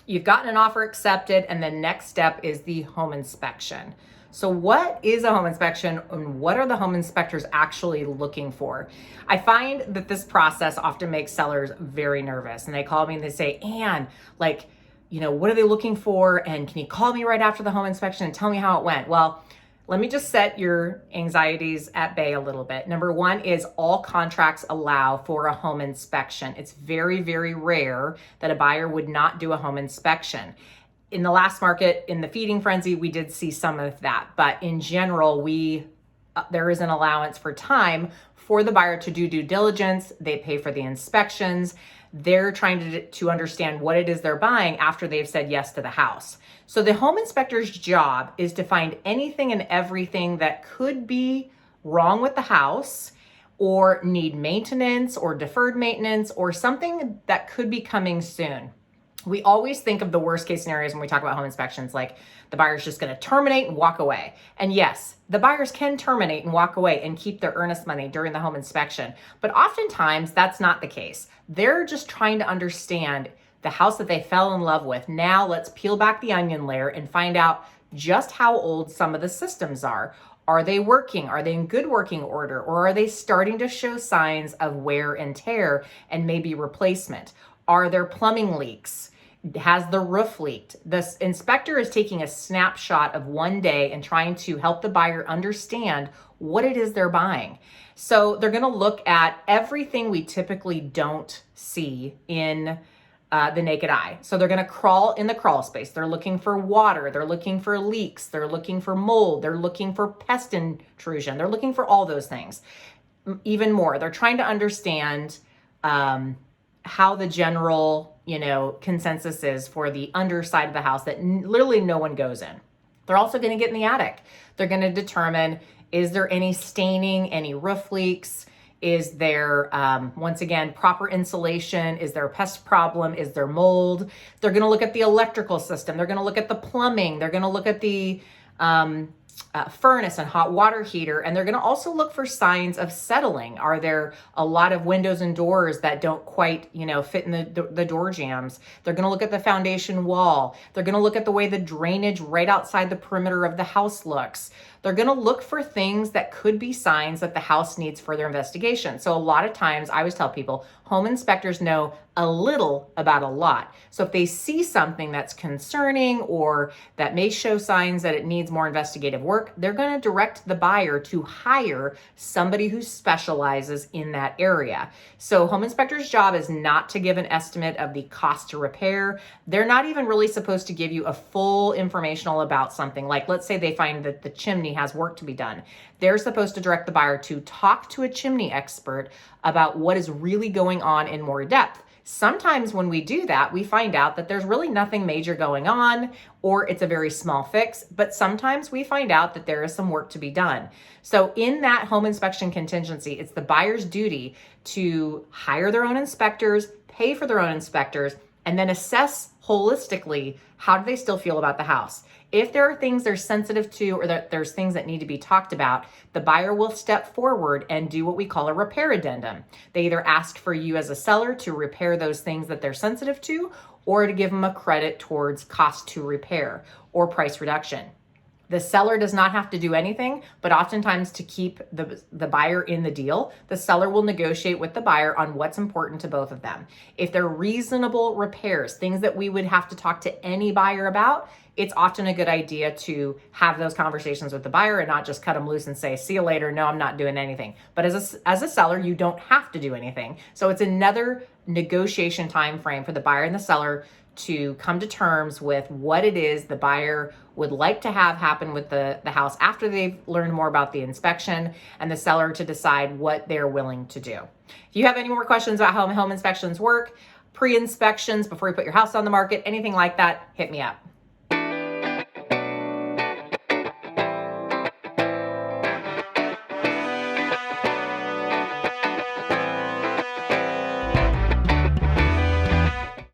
You've gotten an offer accepted, and the next step is the home inspection. So what is a home inspection and what are the home inspectors actually looking for? I find that this process often makes sellers very nervous, and they call me and they say, Ann, like, what are they looking for? And can you call me right after the home inspection and tell me how it went? Well, let me just set your anxieties at bay a little bit. Number one is all contracts allow for a home inspection. It's very, very rare that a buyer would not do a home inspection. In the last market, in the feeding frenzy, we did see some of that. But in general, there is an allowance for time for the buyer to do due diligence. They pay for the inspections. They're trying to understand what it is they're buying after they've said yes to the house. So the home inspector's job is to find anything and everything that could be wrong with the house or need maintenance or deferred maintenance or something that could be coming soon. We always think of the worst case scenarios when we talk about home inspections, like the buyer's just going to terminate and walk away. And yes, the buyers can terminate and walk away and keep their earnest money during the home inspection. But oftentimes that's not the case. They're just trying to understand the house that they fell in love with. Now let's peel back the onion layer and find out just how old some of the systems are. Are they working? Are they in good working order? Or are they starting to show signs of wear and tear and maybe replacement? Are there plumbing leaks? Has the roof leaked? The inspector is taking a snapshot of one day and trying to help the buyer understand what it is they're buying. So they're going to look at everything we typically don't see in the naked eye. So they're going to crawl in the crawl space. They're looking for water. They're looking for leaks. They're looking for mold. They're looking for pest intrusion. They're looking for all those things. Even more, they're trying to understand how the general, consensus is for the underside of the house that literally no one goes in. They're also going to get in the attic. They're going to determine, is there any staining, any roof leaks? Is there, once again, proper insulation? Is there a pest problem? Is there mold? They're going to look at the electrical system. They're going to look at the plumbing. They're going to look at the furnace and hot water heater. And they're going to also look for signs of settling. Are there a lot of windows and doors that don't quite, fit in the door jambs? They're going to look at the foundation wall. They're going to look at the way the drainage right outside the perimeter of the house looks. They're going to look for things that could be signs that the house needs further investigation. So a lot of times I always tell people, home inspectors know a little about a lot. So if they see something that's concerning or that may show signs that it needs more investigative work, they're going to direct the buyer to hire somebody who specializes in that area. So home inspector's job is not to give an estimate of the cost to repair. They're not even really supposed to give you a full informational about something. Like, let's say they find that the chimney has work to be done. They're supposed to direct the buyer to talk to a chimney expert about what is really going on in more depth. Sometimes when we do that, we find out that there's really nothing major going on, or it's a very small fix, but sometimes we find out that there is some work to be done. So in that home inspection contingency, it's the buyer's duty to hire their own inspectors, pay for their own inspectors, and then assess holistically, how do they still feel about the house? If there are things they're sensitive to or that there's things that need to be talked about, the buyer will step forward and do what we call a repair addendum. They either ask for you as a seller to repair those things that they're sensitive to or to give them a credit towards cost to repair or price reduction. The seller does not have to do anything, but oftentimes to keep the buyer in the deal, the seller will negotiate with the buyer on what's important to both of them. If they're reasonable repairs, things that we would have to talk to any buyer about, it's often a good idea to have those conversations with the buyer and not just cut them loose and say, see you later, no, I'm not doing anything. But as a seller, you don't have to do anything. So it's another negotiation time frame for the buyer and the seller to come to terms with what it is the buyer would like to have happen with the house after they've learned more about the inspection, and the seller to decide what they're willing to do. If you have any more questions about how home inspections work, pre-inspections before you put your house on the market, anything like that, hit me up.